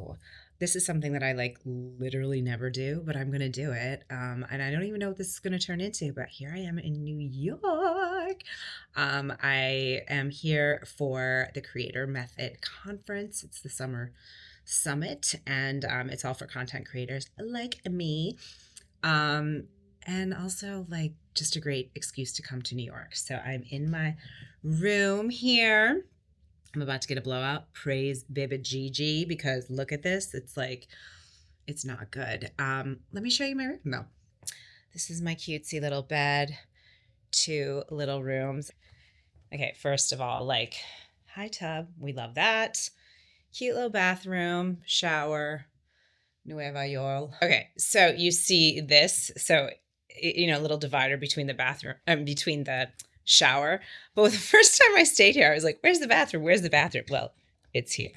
Hello. This is something that I like literally never do, but I'm going to do it. And I don't even know what this is going to turn into, but here I am in New York. I am here for the Creator Method Conference. It's the summer summit, and it's all for content creators like me. Um, and also, like, just a great excuse to come to New York. So I'm in my room here. I'm about to get a blowout. Praise baby Gigi, because look at this. It's like, it's not good. Let me show you my room though. This is my cutesy little bed, two little rooms. Okay, first of all, like, high tub. We love that. Cute little bathroom, shower, Nueva York. Okay, so you see this. So, little divider between the bathroom and between the shower. But the first time I stayed here, I was like, where's the bathroom? Where's the bathroom? Well, it's here.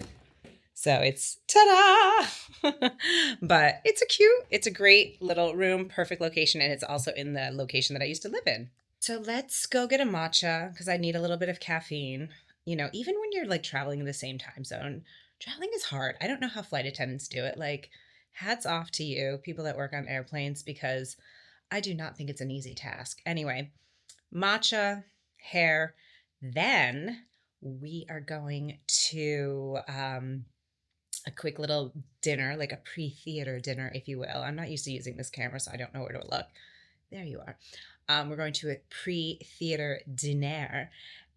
So it's ta-da! But it's a great little room, perfect location. And it's also in the location that I used to live in. So let's go get a matcha because I need a little bit of caffeine. Even when you're like traveling in the same time zone, traveling is hard. I don't know how flight attendants do it. Like, hats off to you, people that work on airplanes, because I do not think it's an easy task. Anyway, matcha, hair. Then we are going to a quick little dinner, like a pre-theater dinner, if you will. I'm not used to using this camera, so I don't know where to look. There you are. We're going to a pre-theater dinner,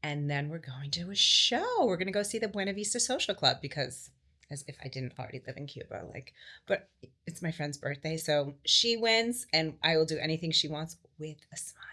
and then we're going to a show. We're going to go see the Buena Vista Social Club, because as if I didn't already live in Cuba, but it's my friend's birthday, so she wins, and I will do anything she wants with a smile.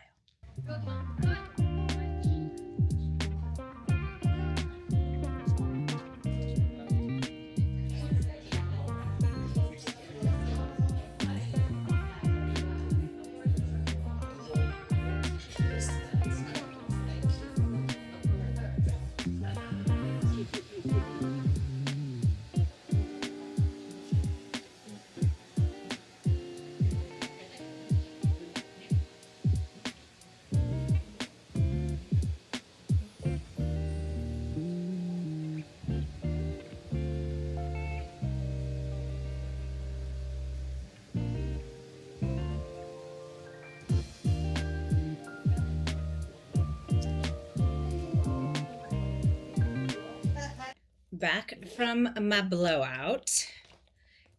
Back from my blowout,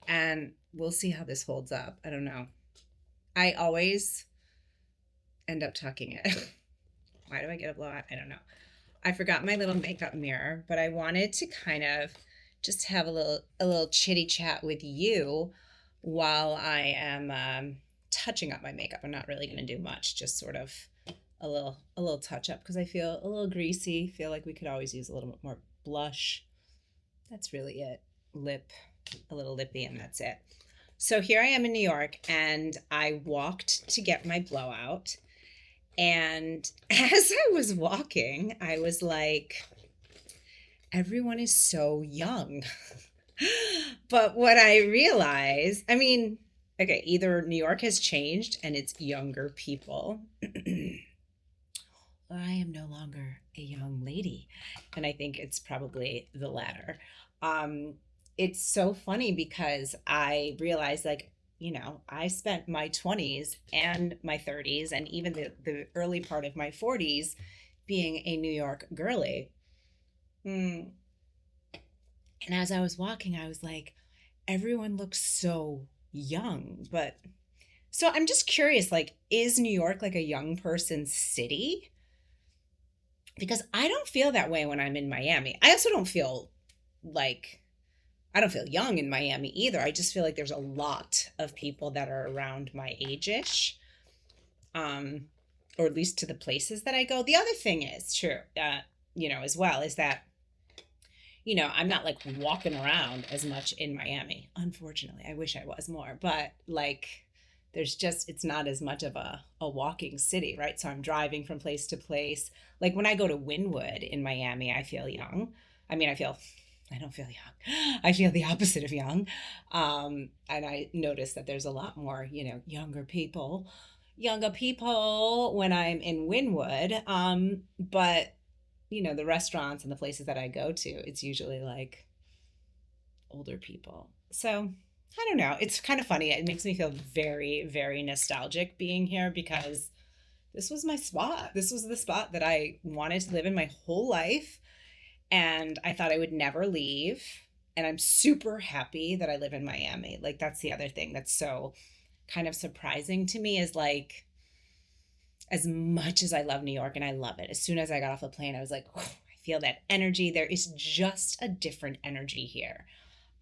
and we'll see how this holds up. I don't know. I always end up tucking it. Why do I get a blowout? I don't know. I forgot my little makeup mirror, but I wanted to kind of just have a little chitty chat with you while I am touching up my makeup. I'm not really going to do much, just sort of a little touch up, because I feel a little greasy. Feel like we could always use a little bit more blush. That's really it. Lip, a little lippy, and that's it. So here I am in New York, and I walked to get my blowout. And as I was walking, I was like, everyone is so young. But what I realized, I mean, okay, either New York has changed and it's younger people, or I am no longer a young lady. And I think it's probably the latter. It's so funny because I realized, like, I spent my 20s and my 30s and even the early part of my 40s being a New York girly. And as I was walking, I was like, everyone looks so young. But so I'm just curious, like, is New York like a young person's city? Because I don't feel that way when I'm in Miami. I also don't feel like, I don't feel young in Miami either. I just feel like there's a lot of people that are around my age-ish, or at least to the places that I go. The other thing is true, as well, is that, I'm not like walking around as much in Miami. Unfortunately, I wish I was more, but like, it's not as much of a walking city, right? So I'm driving from place to place. Like when I go to Wynwood in Miami, I feel young. I mean, I don't feel young. I feel the opposite of young. And I notice that there's a lot more, younger people when I'm in Wynwood. But, the restaurants and the places that I go to, it's usually like older people. So I don't know. It's kind of funny. It makes me feel very, very nostalgic being here because this was my spot. This was the spot that I wanted to live in my whole life. And I thought I would never leave. And I'm super happy that I live in Miami. Like, that's the other thing that's so kind of surprising to me is like, as much as I love New York and I love it, as soon as I got off the plane, I was like, oh, I feel that energy. There is just a different energy here.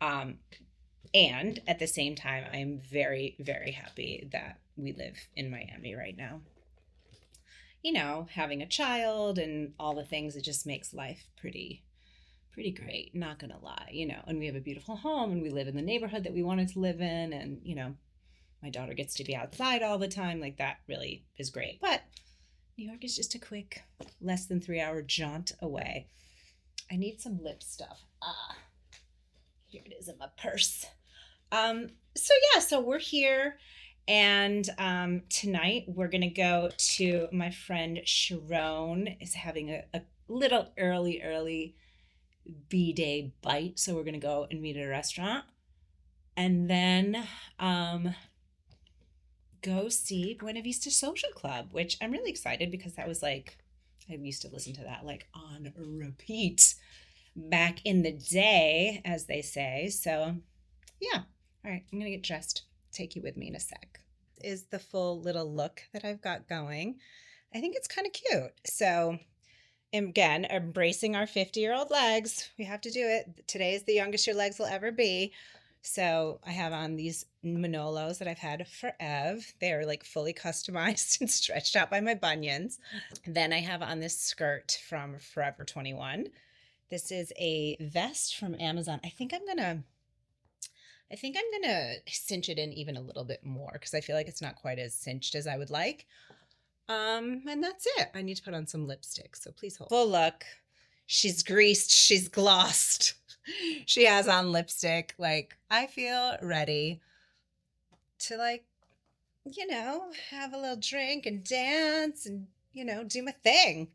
And at the same time, I'm very, very happy that we live in Miami right now. You know, having a child and all the things, it just makes life pretty great, not gonna lie, you know. And we have a beautiful home and we live in the neighborhood that we wanted to live in, and you know, my daughter gets to be outside all the time. Like, that really is great. But New York is just a quick, less than 3 hour jaunt away. I need some lip stuff. Here it is in my purse. So we're here, and tonight we're gonna go to my friend Sharon is having a little early B-day bite, so we're gonna go and meet at a restaurant, and then go see Buena Vista Social Club, which I'm really excited because that was like, I used to listen to that like on repeat back in the day, as they say. So yeah. All right, I'm gonna get dressed. Take you with me in a sec. Is the full little look that I've got going. I think it's kind of cute. So again, embracing our 50-year-old legs. We have to do it. Today is the youngest your legs will ever be. So I have on these Manolos that I've had forever. They're like fully customized and stretched out by my bunions. Then I have on this skirt from Forever 21. This is a vest from Amazon. I think I'm gonna cinch it in even a little bit more because I feel like it's not quite as cinched as I would like. And that's it. I need to put on some lipstick, so please hold. Full look. She's greased. She's glossed. She has on lipstick. Like, I feel ready to, like, you know, have a little drink and dance and, you know, do my thing.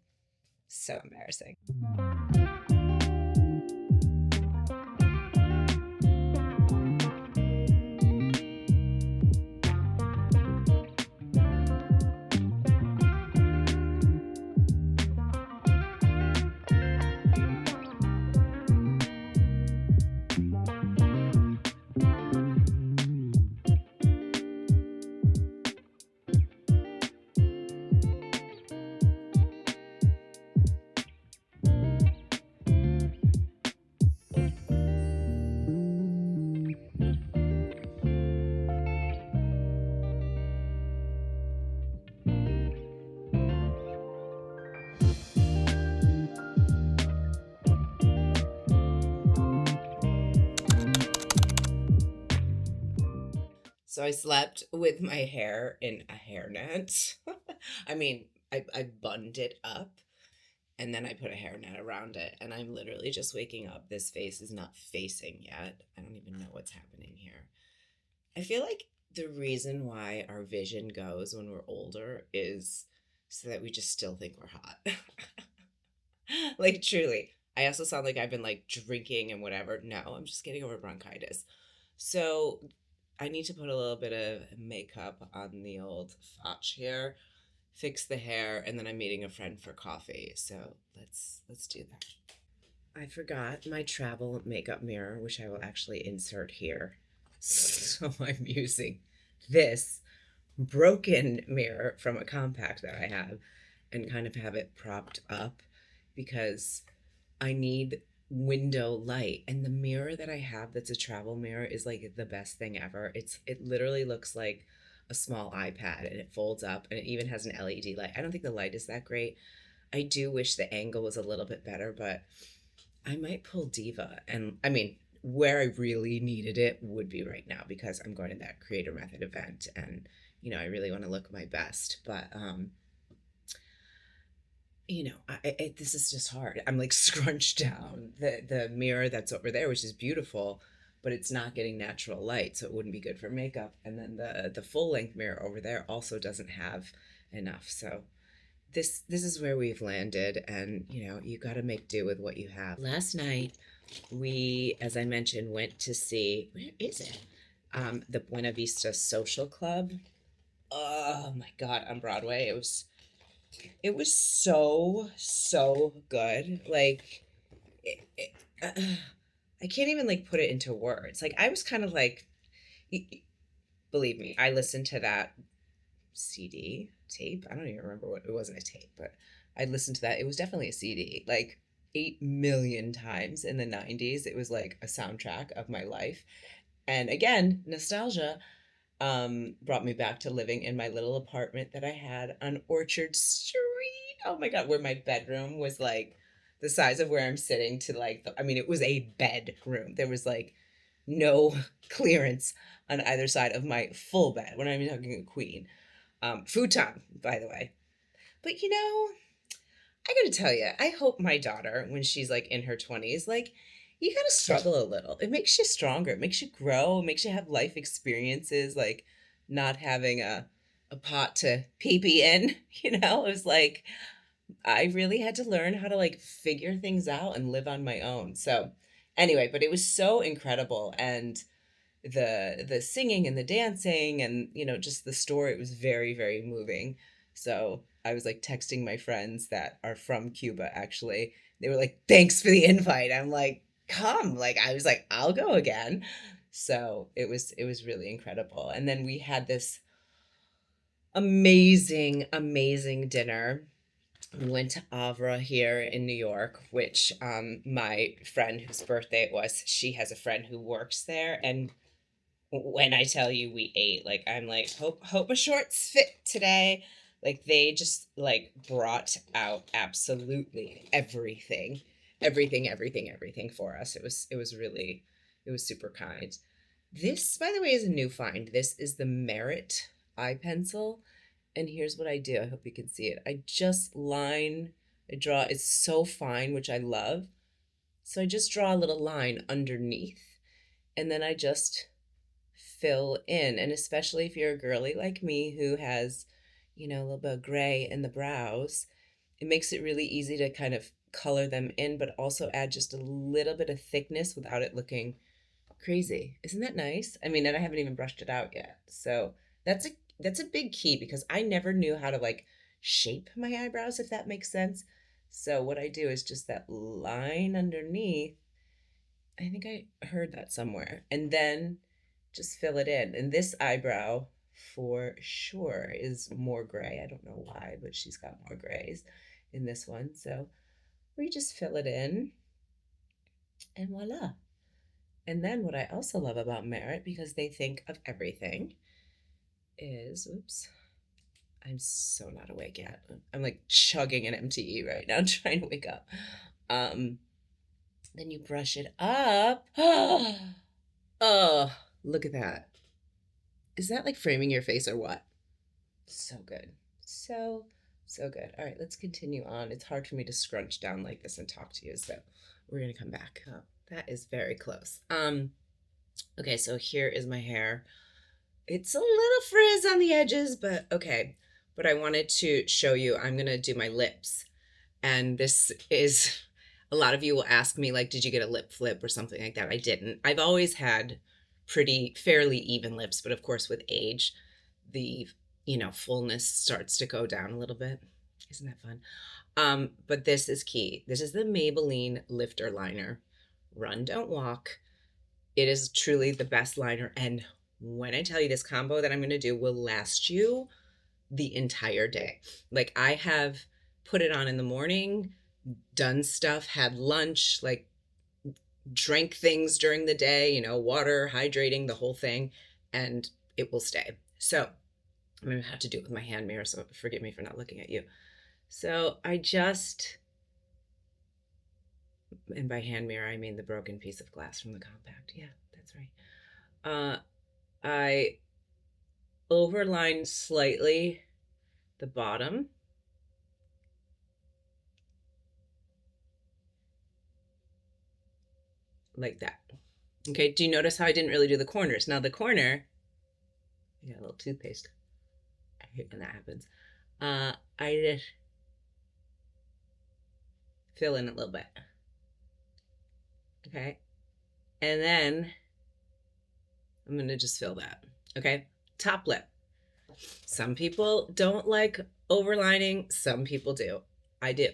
So embarrassing. So I slept with my hair in a hairnet. I mean, I bunned it up and then I put a hairnet around it, and I'm literally just waking up. This face is not facing yet. I don't even know what's happening here. I feel like the reason why our vision goes when we're older is so that we just still think we're hot. Like, truly. I also sound like I've been like drinking and whatever. No, I'm just getting over bronchitis. So I need to put a little bit of makeup on the old fotch here, fix the hair, and then I'm meeting a friend for coffee. So let's do that. I forgot my travel makeup mirror, which I will actually insert here. So I'm using this broken mirror from a compact that I have and kind of have it propped up because I need window light, and the mirror that I have that's a travel mirror is like the best thing ever. It literally looks like a small iPad, and it folds up, and it even has an LED light. I don't think the light is that great. I do wish the angle was a little bit better, but I might pull Diva. And I mean, where I really needed it would be right now because I'm going to that Creator Method event, and you know, I really want to look my best, but you know, this is just hard. I'm like scrunched down. The mirror that's over there, which is beautiful, but it's not getting natural light, so it wouldn't be good for makeup. And then the full length mirror over there also doesn't have enough. So this is where we've landed, and you know, you got to make do with what you have. Last night We, as I mentioned, went to see, where is it? The Buena Vista Social Club. Oh my God, on Broadway. It was so good. Like, it, uh, I can't even like put it into words. Like, I was kind of like, believe me, I listened to that CD tape. I don't even remember what, it wasn't a tape, but I listened to that. It was definitely a CD. Like 8 million times in the 90s. It was like a soundtrack of my life. And again, nostalgia brought me back to living in my little apartment that I had on Orchard Street. Oh my God, where my bedroom was like the size of where I'm sitting to like, I mean, it was a bedroom. There was like no clearance on either side of my full bed when I'm talking a queen. Futon, by the way. But I gotta tell you, I hope my daughter, when she's like in her 20s, like, you gotta struggle a little. It makes you stronger. It makes you grow. It makes you have life experiences, like not having a pot to pee pee in. It was like I really had to learn how to like figure things out and live on my own. So anyway, but it was so incredible, and the singing and the dancing and just the story, it was very, very moving. So I was like texting my friends that are from Cuba. Actually, they were like, thanks for the invite. I'm like, come. Like, I was like, I'll go again. So it was really incredible. And then we had this amazing dinner. We went to Avra here in New York, which my friend whose birthday it was, she has a friend who works there. And when I tell you we ate, like, I'm like, hope a shorts fit today. Like, they just like brought out absolutely everything for us. It was really, it was super kind. This, by the way, is a new find. This is the Merit eye pencil, and here's what I do. I hope you can see it. I draw. It's so fine, which I love. So I just draw a little line underneath, and then I just fill in. And especially if you're a girly like me who has, a little bit of gray in the brows, it makes it really easy to kind of color them in, but also add just a little bit of thickness without it looking crazy. Isn't that nice? I mean, and I haven't even brushed it out yet. So that's a big key, because I never knew how to like shape my eyebrows, if that makes sense. So what I do is just that line underneath. I think I heard that somewhere. And then just fill it in. And this eyebrow for sure is more gray. I don't know why, but she's got more grays in this one. So we just fill it in, and voila. And then what I also love about Merit, because they think of everything, is, oops, I'm so not awake yet. I'm like chugging an MTE right now, trying to wake up. Then you brush it up. Oh, look at that. Is that like framing your face or what? So good. So good. All right, let's continue on. It's hard for me to scrunch down like this and talk to you, so we're gonna come back. Oh, that is very close. Okay, so here is my hair. It's a little frizz on the edges, but okay. But I wanted to show you, I'm gonna do my lips. And this is, a lot of you will ask me, like, did you get a lip flip or something like that? I didn't. I've always had pretty, fairly even lips, but of course, with age, the, fullness starts to go down a little bit. Isn't that fun? But this is key. This is the Maybelline Lifter Liner. Run, don't walk. It is truly the best liner. And when I tell you, this combo that I'm going to do will last you the entire day. Like, I have put it on in the morning, done stuff, had lunch, like drank things during the day, water, hydrating, the whole thing, and it will stay. So I'm going to have to do it with my hand mirror, so forgive me for not looking at you. So and by hand mirror, I mean the broken piece of glass from the compact. Yeah, that's right. I overline slightly the bottom. Like that. Okay, do you notice how I didn't really do the corners? Now the corner, I got a little toothpaste. I hate when that happens. I just fill in a little bit. Okay. And then I'm going to just fill that. Okay. Top lip. Some people don't like overlining. Some people do. I do.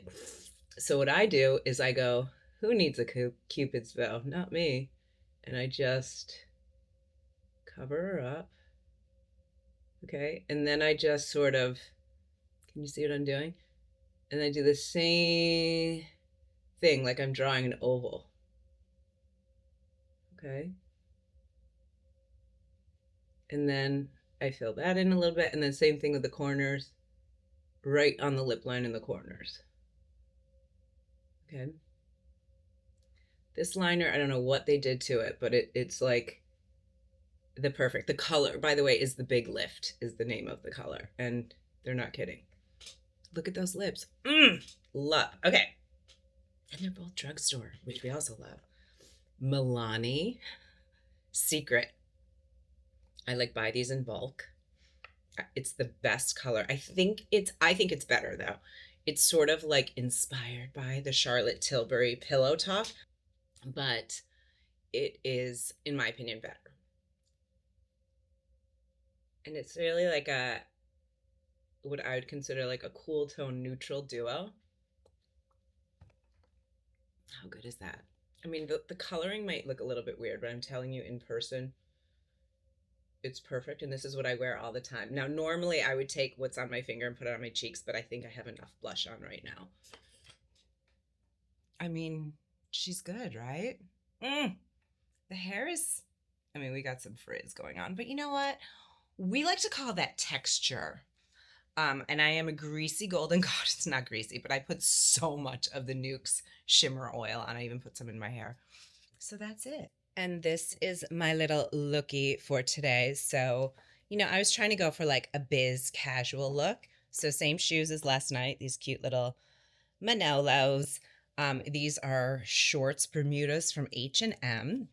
So what I do is I go, who needs a Cupid's bow? Not me. And I just cover her up. Okay. And then I just sort of, can you see what I'm doing? And I do the same thing like I'm drawing an oval. Okay. And then I fill that in a little bit. And then same thing with the corners, right on the lip line in the corners. Okay. This liner, I don't know what they did to it, but it's like the color, by the way, is the Big Lift is the name of the color. And they're not kidding. Look at those lips. Love. Okay. And they're both drugstore, which we also love. Milani Secret. I like buy these in bulk. It's the best color. I think it's better though. It's sort of like inspired by the Charlotte Tilbury pillow top, but it is, in my opinion, better. And it's really like what I would consider like a cool tone neutral duo. How good is that? I mean, the coloring might look a little bit weird, but I'm telling you, in person, it's perfect. And this is what I wear all the time. Now, normally I would take what's on my finger and put it on my cheeks, but I think I have enough blush on right now. I mean, she's good, right? The hair is, I mean, we got some frizz going on, but you know what? We like to call that texture. And I am a greasy golden god. It's not greasy, but I put so much of the Nuke's shimmer oil on. I even put some in my hair. So that's it. And this is my little lookie for today. So, you know, I was trying to go for like a biz casual look. So same shoes as last night, these cute little Manolos. These are shorts Bermudas from H&M.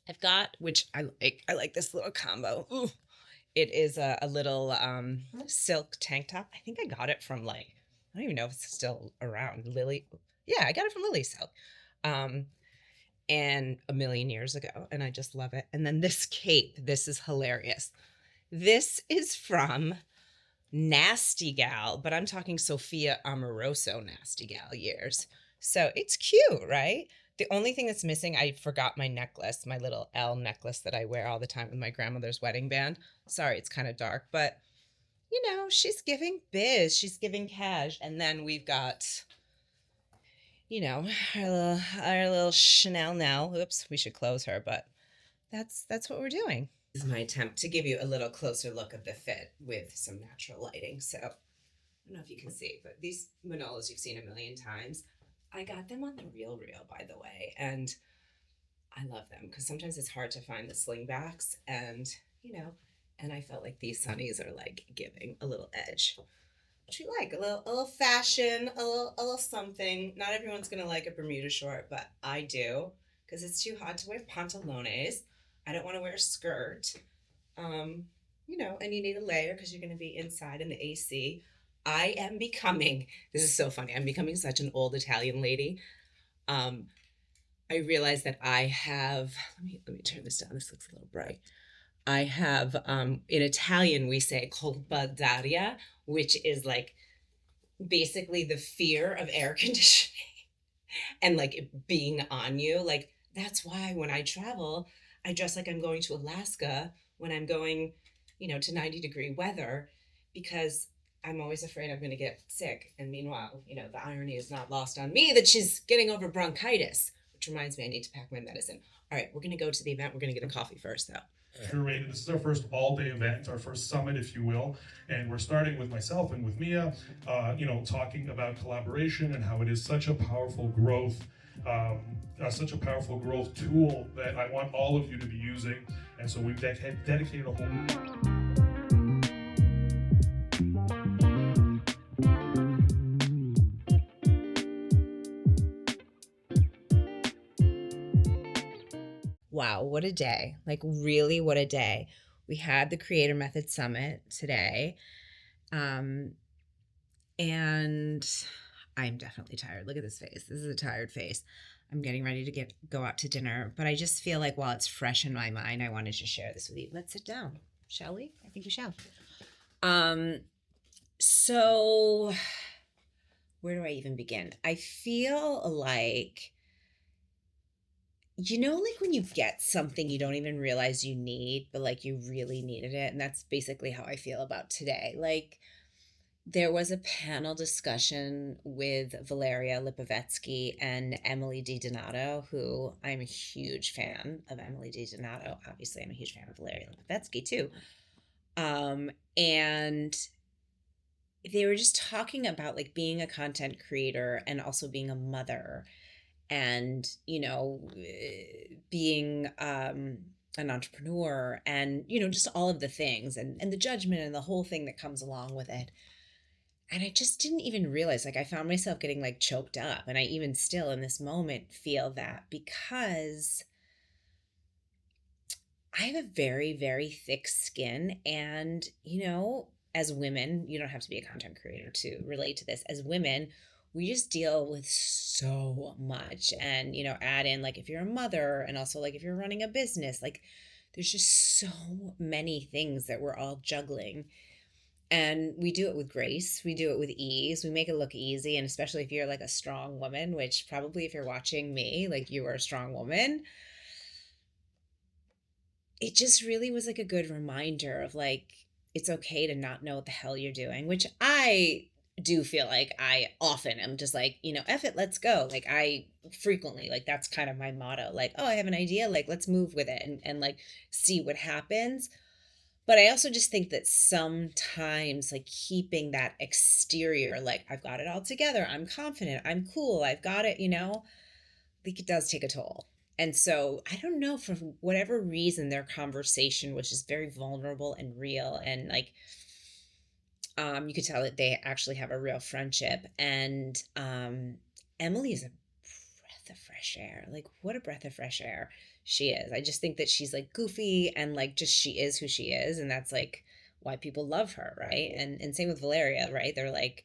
I've got, which I like this little combo. Ooh. It is a little silk tank top. I think I got it from like, I don't even know if it's still around. Lily. Yeah, I got it from Lily Silk. And a million years ago. And I just love it. And then this cape, this is hilarious. This is from Nasty Gal, but I'm talking Sophia Amoroso Nasty Gal years. So it's cute, right? The only thing that's missing, I forgot my necklace, my little L necklace that I wear all the time with my grandmother's wedding band. Sorry, it's kind of dark, but you know, she's giving biz, she's giving cash. And then we've got, you know, our little Chanel now. Oops, we should close her, but that's what we're doing. This is my attempt to give you a little closer look of the fit with some natural lighting. So I don't know if you can see, but these Manolos you've seen a million times. I got them on the Real, by the way, and I love them because sometimes it's hard to find the slingbacks, and you know, and I felt like these sunnies are like giving a little edge, which we like, a little fashion, a little something. Not everyone's gonna like a Bermuda short, but I do because it's too hot to wear pantalones. I don't want to wear a skirt, you know, and you need a layer because you're gonna be inside in the AC. I am becoming, this is so funny, I'm becoming such an old Italian lady. I realize that I have, let me turn this down. This looks a little bright. I have, in Italian, we say colpa d'aria, which is like basically the fear of air conditioning and like it being on you. Like, that's why when I travel, I dress like I'm going to Alaska when I'm going, you know, to 90-degree weather, because I'm always afraid I'm going to get sick. And meanwhile, you know, the irony is not lost on me that she's getting over bronchitis, which reminds me I need to pack my medicine. All right, we're going to go to the event. We're going to get a coffee first, though. Curated. This is our first all-day event, our first summit, if you will, and we're starting with myself and with Mia, you know, talking about collaboration and how it is such a powerful growth, such a powerful growth tool that I want all of you to be using, and so we've dedicated a whole. Wow, what a day. Like, really, what a day. We had the Creator Method Summit today. And I'm definitely tired. Look at this face. This is a tired face. I'm getting ready to go out to dinner, but I just feel like while it's fresh in my mind, I wanted to share this with you. Let's sit down, shall we? I think we shall. Um, so where do I even begin? I feel like, like when you get something you don't even realize you need, but like you really needed it. And that's basically how I feel about today. Like, there was a panel discussion with Valeria Lipovetsky and Emily DiDonato, who I'm a huge fan of Emily DiDonato. Obviously, I'm a huge fan of Valeria Lipovetsky too. And they were just talking about like being a content creator and also being a mother and, being an entrepreneur and, just all of the things and the judgment and the whole thing that comes along with it. And I just didn't even realize, like, I found myself getting like choked up. And I even still in this moment feel that because I have a very, very thick skin. And, as women, you don't have to be a content creator to relate to this. As women, we just deal with so much. And, add in like if you're a mother and also like if you're running a business, like there's just so many things that we're all juggling. And we do it with grace. We do it with ease. We make it look easy. And especially if you're like a strong woman, which probably if you're watching me, like you are a strong woman, it just really was like a good reminder of like, it's okay to not know what the hell you're doing, which I do feel like I often am just like, F it, let's go. Like I frequently, like that's kind of my motto. Like, oh, I have an idea. Like, let's move with it and like see what happens. But I also just think that sometimes, like, keeping that exterior, like, I've got it all together, I'm confident, I'm cool, I've got it, I think it does take a toll. And so I don't know, for whatever reason, their conversation was just very vulnerable and real. And like, you could tell that they actually have a real friendship. And Emily is a breath of fresh air. Like, what a breath of fresh air she is. I just think that she's like goofy and like just she is who she is. And that's like why people love her, right? And same with Valeria, right? They're like,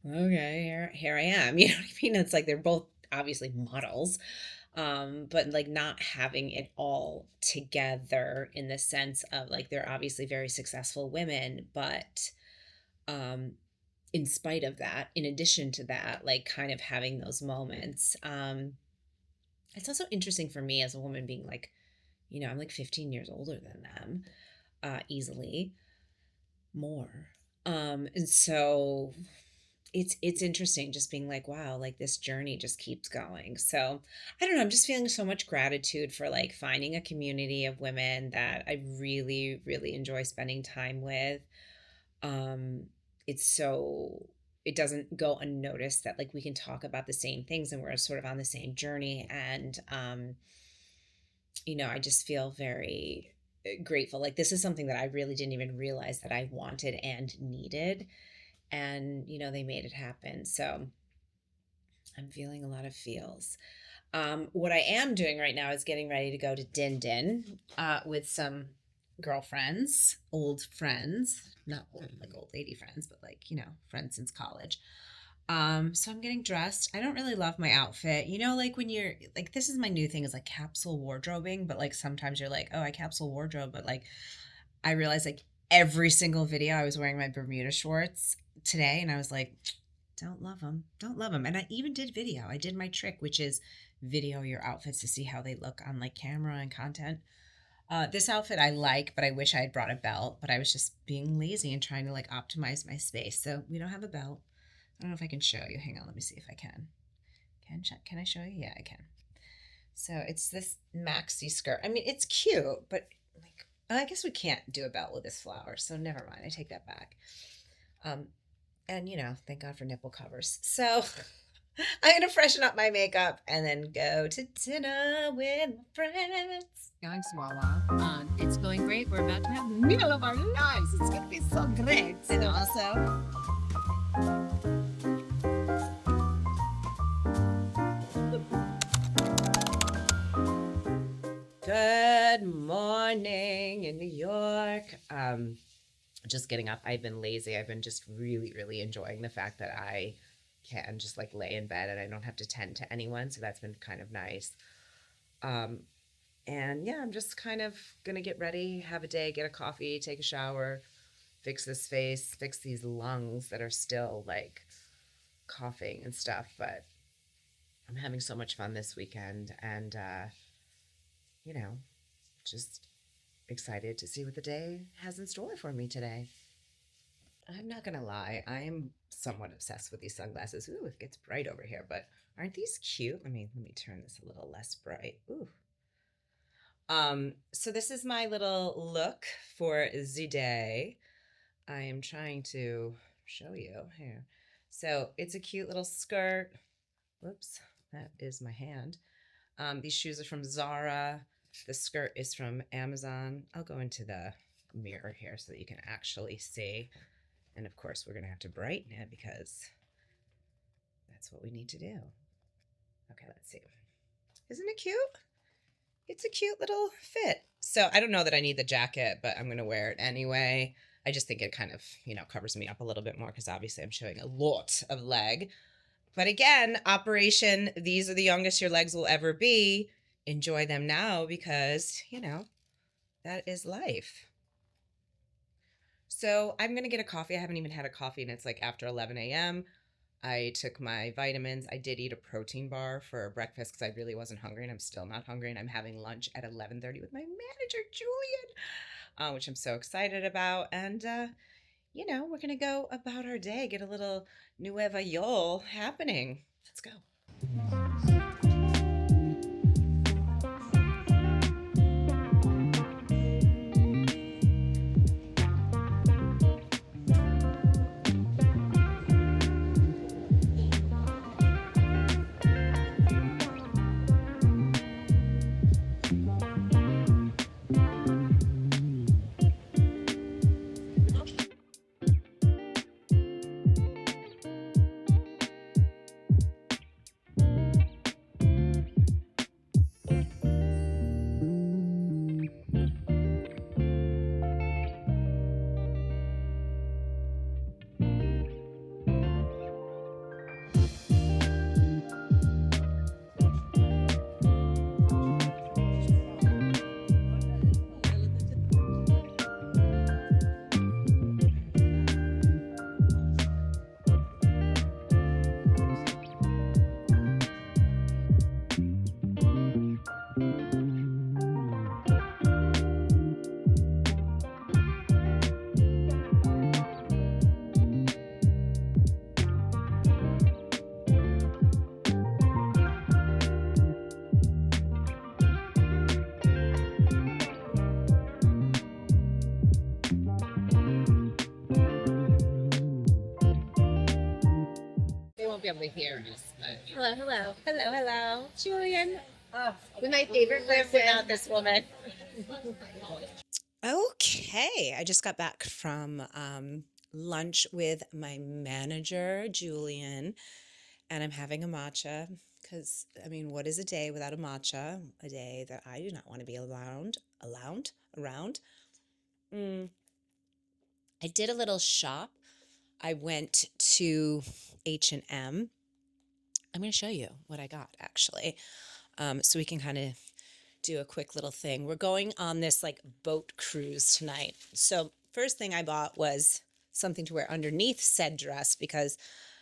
okay, here I am. You know what I mean? It's like they're both obviously models, but like not having it all together in the sense of like they're obviously very successful women, but um in spite of that, in addition to that, like kind of having those moments. It's also interesting for me as a woman being like, I'm like 15 years older than them, easily more. And so it's interesting just being like, wow, like this journey just keeps going. So I don't know, I'm just feeling so much gratitude for like finding a community of women that I really, really enjoy spending time with. um it's so it doesn't go unnoticed that like we can talk about the same things and we're sort of on the same journey. And I just feel very grateful. Like this is something that I really didn't even realize that I wanted and needed, and they made it happen. So I'm feeling a lot of feels. What I am doing right now is getting ready to go to Din Din with some girlfriends, old friends, not old, like old lady friends, but like, friends since college. So I'm getting dressed. I don't really love my outfit. Like when you're like, this is my new thing is like capsule wardrobing, but like sometimes you're like, oh, I capsule wardrobe. But like, I realized like every single video I was wearing my Bermuda shorts today and I was like, don't love them. Don't love them. And I even did video. I did my trick, which is video your outfits to see how they look on like camera and content. This outfit I like, but I wish I had brought a belt, but I was just being lazy and trying to like optimize my space. So we don't have a belt. I don't know if I can show you. Hang on, let me see if I can. Can I show you? Yeah, I can. So it's this maxi skirt. I mean, it's cute, but like, I guess we can't do a belt with this flower. So never mind. I take that back. Um, and thank God for nipple covers. So I'm gonna freshen up my makeup and then go to dinner with my friends. Thanks, Wawa. It's going great. We're about to have the meal of our lives. It's gonna be so great. And also, Good morning in New York. Just getting up. I've been lazy. I've been just really, really enjoying the fact that I can just like lay in bed and I don't have to tend to anyone. So that's been kind of nice. And yeah, I'm just kind of gonna get ready, have a day, get a coffee, take a shower, fix this face, fix these lungs that are still like coughing and stuff. But I'm having so much fun this weekend and, just excited to see what the day has in store for me today. I'm not gonna lie, I'm somewhat obsessed with these sunglasses. Ooh, it gets bright over here, but aren't these cute? Let me turn this a little less bright. Ooh. So this is my little look for the day. I am trying to show you here. So it's a cute little skirt. Whoops, that is my hand. These shoes are from Zara. The skirt is from Amazon. I'll go into the mirror here so that you can actually see. And of course, we're gonna have to brighten it because that's what we need to do. Okay, let's see. Isn't it cute? It's a cute little fit. So I don't know that I need the jacket, but I'm gonna wear it anyway. I just think it kind of, covers me up a little bit more because obviously I'm showing a lot of leg. But again, Operation These Are the Youngest Your Legs Will Ever Be. Enjoy them now because, that is life. So I'm going to get a coffee. I haven't even had a coffee and it's like after 11 a.m. I took my vitamins. I did eat a protein bar for breakfast because I really wasn't hungry and I'm still not hungry. And I'm having lunch at 11:30 with my manager, Julian, which I'm so excited about. And, we're going to go about our day, get a little Nueva Yol happening. Let's go. Be able to hear us. Hello, hello. Hello. Julian. With my favorite person. Without this woman. Okay, I just got back from lunch with my manager, Julian, and I'm having a matcha because, what is a day without a matcha? A day that I do not want to be around. I did a little shop. I went to H&M. I'm going to show you what I got, actually, so we can kind of do a quick little thing. We're going on this like boat cruise tonight. So first thing I bought was something to wear underneath said dress because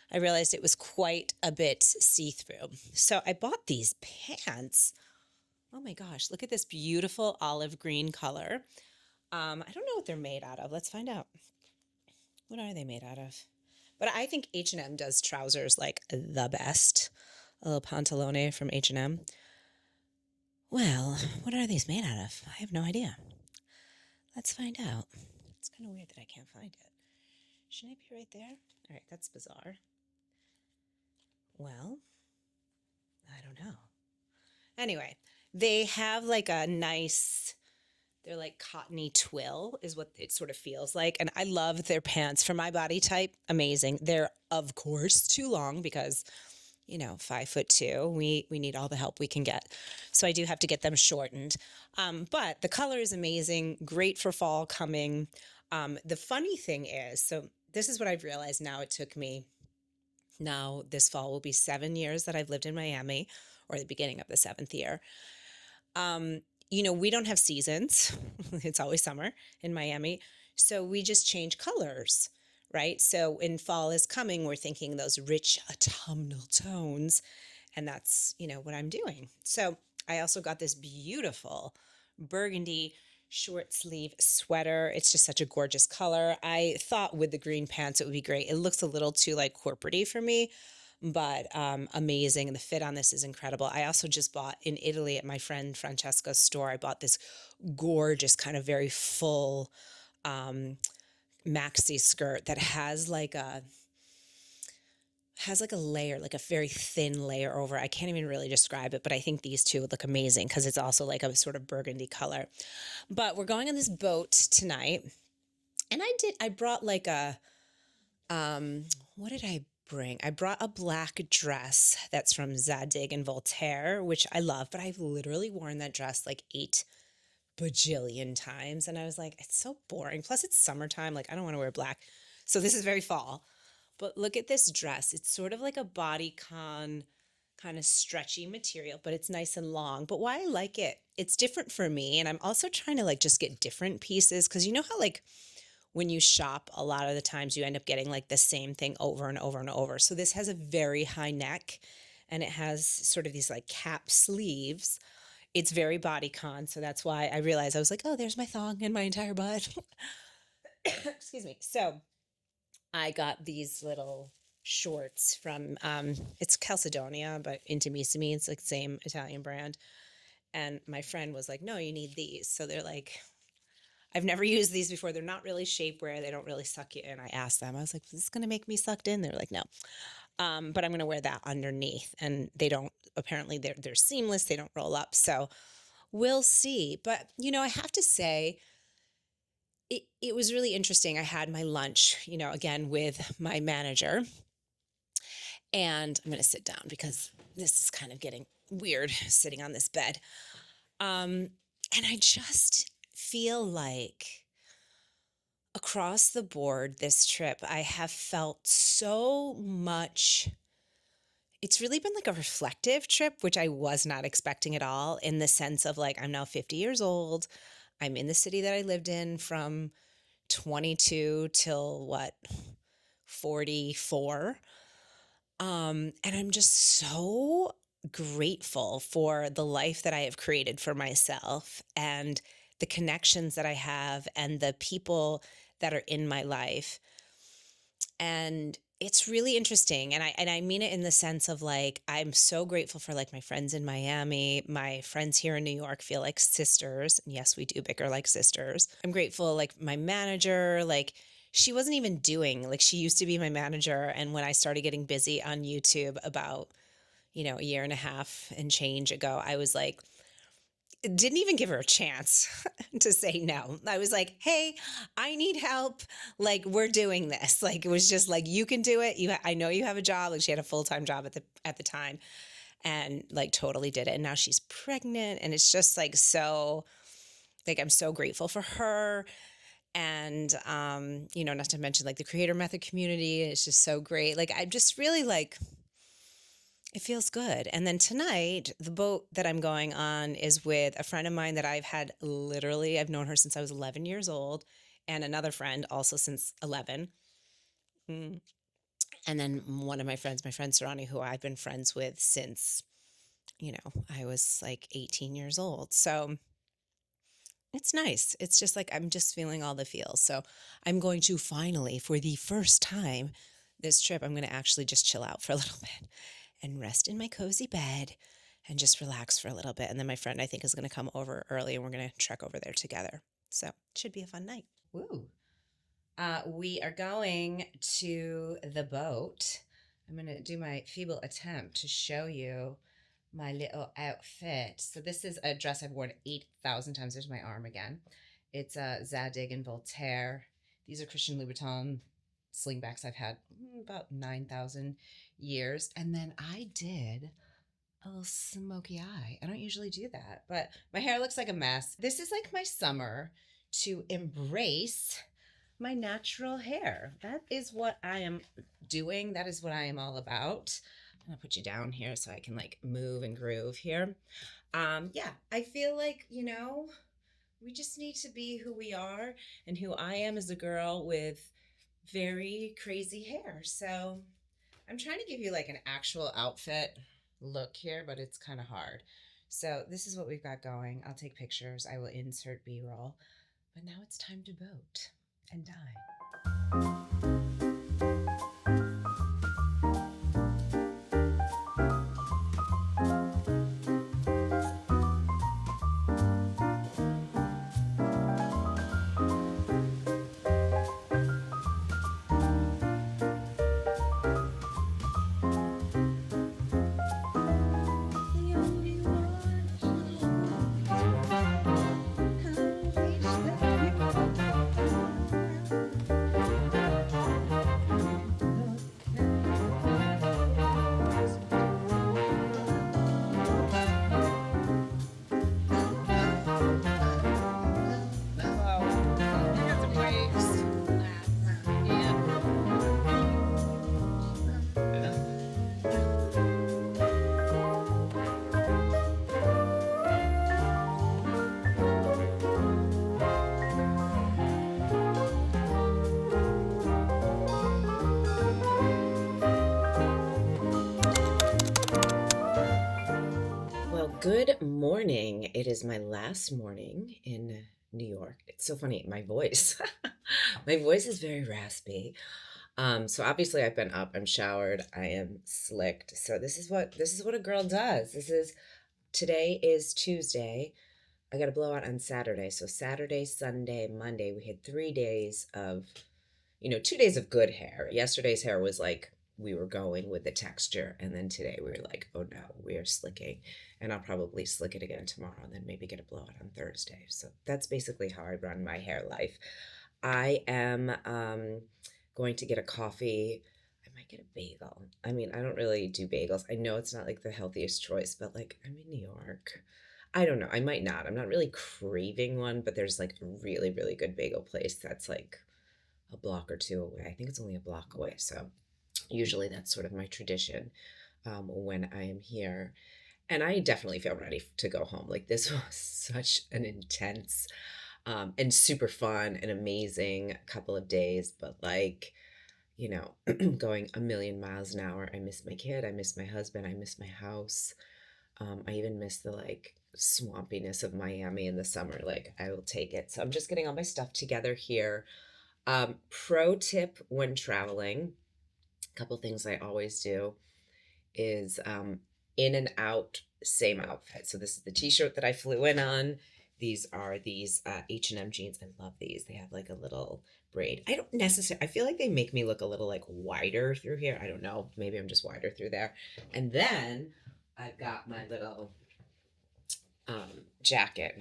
I realized it was quite a bit see-through. So I bought these pants. Oh my gosh, look at this beautiful olive green color. I don't know what they're made out of. Let's find out. What are they made out of? But I think H&M does trousers like the best. A little pantalone from H&M. Well, what are these made out of? I have no idea. Let's find out. It's kind of weird that I can't find it. Shouldn't it be right there? All right, that's bizarre. Well, I don't know. Anyway, they have like a nice... They're like cottony twill is what it sort of feels like. And I love their pants for my body type. Amazing. They're, of course, too long because, 5'2". We need all the help we can get. So I do have to get them shortened. But the color is amazing. Great for fall coming. The funny thing is, so this is what I've realized now. It took me Now, this fall will be 7 years that I've lived in Miami, or the beginning of the seventh year. Um, we don't have seasons. It's always summer in Miami. So we just change colors, right? So when fall is coming, we're thinking those rich autumnal tones. And that's, what I'm doing. So I also got this beautiful burgundy short sleeve sweater. It's just such a gorgeous color. I thought with the green pants it would be great. It looks a little too like corporate-y for me, but amazing. And the fit on this is incredible. I also just bought in Italy at my friend Francesca's store. I bought this gorgeous kind of very full maxi skirt that has like a layer, like a very thin layer over. I can't even really describe it, but I think these two would look amazing because it's also like a sort of burgundy color. But we're going on this boat tonight, and I brought like what did I bring? I brought a black dress that's from Zadig and Voltaire, which I love, but I've literally worn that dress like 8 bajillion times, and I was like, it's so boring. Plus, it's summertime. Like, I don't want to wear black. So this is very fall. But look at this dress. It's sort of like a bodycon kind of stretchy material, but it's nice and long. But why I like it, it's different for me. And I'm also trying to like just get different pieces because you know how like when you shop, a lot of the times you end up getting like the same thing over and over and over. So this has a very high neck and it has sort of these like cap sleeves. It's very bodycon. So that's why I realized I was like, oh, there's my thong and my entire butt. Excuse me. So I got these little shorts from it's Calcedonia, but Intimissimi. It's like the same Italian brand. And my friend was like, no, you need these. So they're like, I've never used these before. They're not really shapewear. They don't really suck you in. I asked them, I was like, is this going to make me sucked in? They're like, no. But I'm going to wear that underneath. And they don't, apparently they're seamless. They don't roll up. So we'll see. But, I have to say, it was really interesting. I had my lunch, again with my manager. And I'm going to sit down because this is kind of getting weird sitting on this bed. And I just feel like across the board this trip, I have felt so much. It's really been like a reflective trip, which I was not expecting at all, in the sense of like, I'm now 50 years old. I'm in the city that I lived in from 22 till 44. And I'm just so grateful for the life that I have created for myself and the connections that I have and the people that are in my life. And it's really interesting. And I mean it in the sense of like, I'm so grateful for like my friends in Miami. My friends here in New York feel like sisters. And yes, we do bicker like sisters. I'm grateful, like my manager, like she wasn't even doing, like she used to be my manager. And when I started getting busy on YouTube about, a year and a half and change ago, I was like, didn't even give her a chance to say no. I was like, hey, I need help. Like, we're doing this. Like, it was just like, you can do it. I know you have a job. Like, she had a full-time job at the time and like totally did it. And now she's pregnant. And it's just like, so like, I'm so grateful for her. And, not to mention like the Creator Method community. It's just so great. Like, I'm just really like, it feels good. And then tonight, the boat that I'm going on is with a friend of mine that I've known her since I was 11 years old, and another friend also since 11. Mm. And then one of my friend Sarani, who I've been friends with since, I was like 18 years old. So it's nice. It's just like, I'm just feeling all the feels. So I'm going to finally, for the first time this trip, I'm going to actually just chill out for a little bit and rest in my cozy bed and just relax for a little bit. And then my friend, I think, is going to come over early and we're going to trek over there together. So it should be a fun night. Woo. We are going to the boat. I'm going to do my feeble attempt to show you my little outfit. So this is a dress I've worn 8,000 times. There's my arm again. It's Zadig and Voltaire. These are Christian Louboutin slingbacks I've had about 9,000 years. And then I did a little smoky eye. I don't usually do that, but my hair looks like a mess. This is like my summer to embrace my natural hair. That is what I am doing. That is what I am all about. I'm gonna put you down here so I can like move and groove here. Yeah, I feel like, we just need to be who we are, and who I am as a girl with very crazy hair. So I'm trying to give you like an actual outfit look here, but it's kind of hard. So this is what we've got going. I'll take pictures. I will insert B-roll. But now it's time to vote and die. Good morning. It is my last morning in New York. It's so funny, my voice. My voice is very raspy. So obviously I've been up, I'm showered, I am slicked. So this is what a girl does. Today is Tuesday. I got a blowout on Saturday. So Saturday, Sunday, Monday, we had 3 days of 2 days of good hair. Yesterday's hair was like we were going with the texture, and then today we were like, oh no, we are slicking, and I'll probably slick it again tomorrow, and then maybe get a blowout on Thursday. So that's basically how I run my hair life. I am going to get a coffee. I might get a bagel. I mean, I don't really do bagels. I know it's not like the healthiest choice, but like I'm in New York. I don't know. I might not. I'm not really craving one, but there's like a really, really good bagel place that's like a block or two away. I think it's only a block away. So usually that's sort of my tradition when I am here. And I definitely feel ready to go home. Like this was such an intense and super fun and amazing couple of days, but like, going a million miles an hour. I miss my kid. I miss my husband. I miss my house. I even miss the like swampiness of Miami in the summer. Like I will take it. So I'm just getting all my stuff together here. Pro tip when traveling, a couple things I always do is in and out, same outfit. So this is the t-shirt that I flew in on. These are these H&M jeans. I love these. They have like a little braid. I feel like they make me look a little like wider through here. I don't know. Maybe I'm just wider through there. And then I've got my little jacket,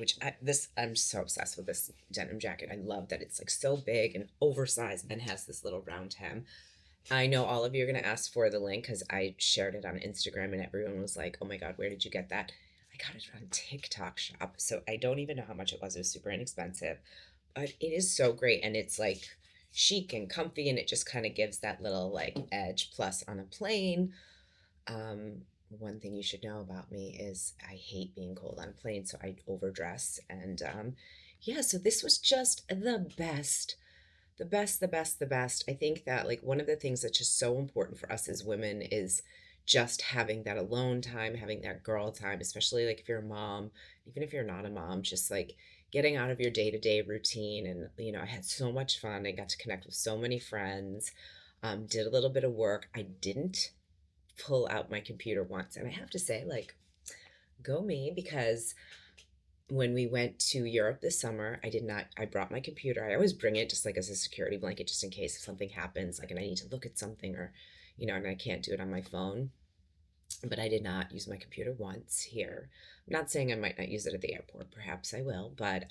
I'm so obsessed with this denim jacket. I love that it's like so big and oversized and has this little round hem. I know all of you are going to ask for the link because I shared it on Instagram and everyone was like, oh my God, where did you get that? I got it on TikTok shop. So I don't even know how much it was. It was super inexpensive, but it is so great. And it's like chic and comfy, and it just kind of gives that little like edge. Plus on a plane, one thing you should know about me is I hate being cold on a plane, so I overdress. And yeah, so this was just the best. The best, the best, the best. I think that like one of the things that's just so important for us as women is just having that alone time, having that girl time, especially like if you're a mom, even if you're not a mom, just like getting out of your day-to-day routine. And I had so much fun. I got to connect with so many friends, did a little bit of work. I didn't pull out my computer once, and I have to say, like, go me, because when we went to Europe this summer, I brought my computer. I always bring it just like as a security blanket, just in case if something happens, like, and I need to look at something, or, and I can't do it on my phone. But I did not use my computer once here. I'm not saying I might not use it at the airport. Perhaps I will, but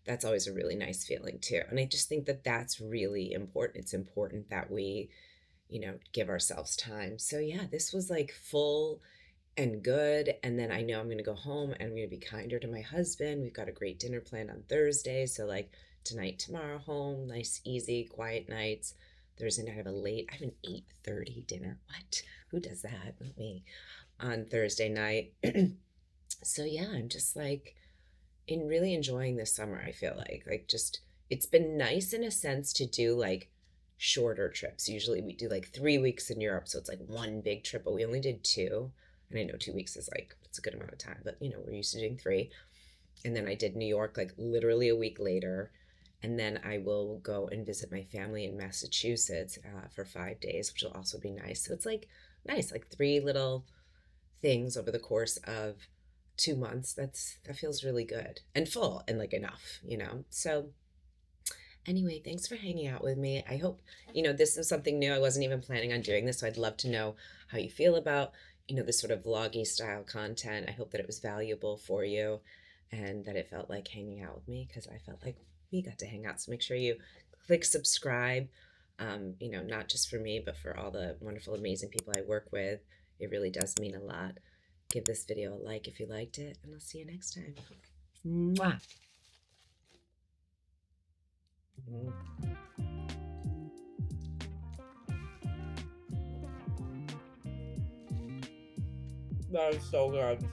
that's always a really nice feeling too. And I just think that that's really important. It's important that we, give ourselves time. So yeah, this was like full and good. And then I know I'm going to go home and I'm going to be kinder to my husband. We've got a great dinner planned on Thursday. So like tonight, tomorrow home, nice, easy, quiet nights. Thursday night I have an 8:30 dinner. What? Who does that? Not me. On Thursday night. So yeah, I'm just like in really enjoying this summer, I feel like just it's been nice in a sense to do like shorter trips. Usually we do like 3 weeks in Europe, so it's like one big trip, but we only did two. And I know 2 weeks is like it's a good amount of time, but we're used to doing three. And then I did New York like literally a week later. And then I will go and visit my family in Massachusetts for 5 days, which will also be nice. So it's like nice, like three little things over the course of 2 months. That feels really good and full and like enough. So anyway, thanks for hanging out with me. I hope, this is something new. I wasn't even planning on doing this, so I'd love to know how you feel about, this sort of vloggy style content. I hope that it was valuable for you and that it felt like hanging out with me because I felt like we got to hang out. So make sure you click subscribe, not just for me, but for all the wonderful, amazing people I work with. It really does mean a lot. Give this video a like if you liked it, and I'll see you next time. Mwah. That is so good.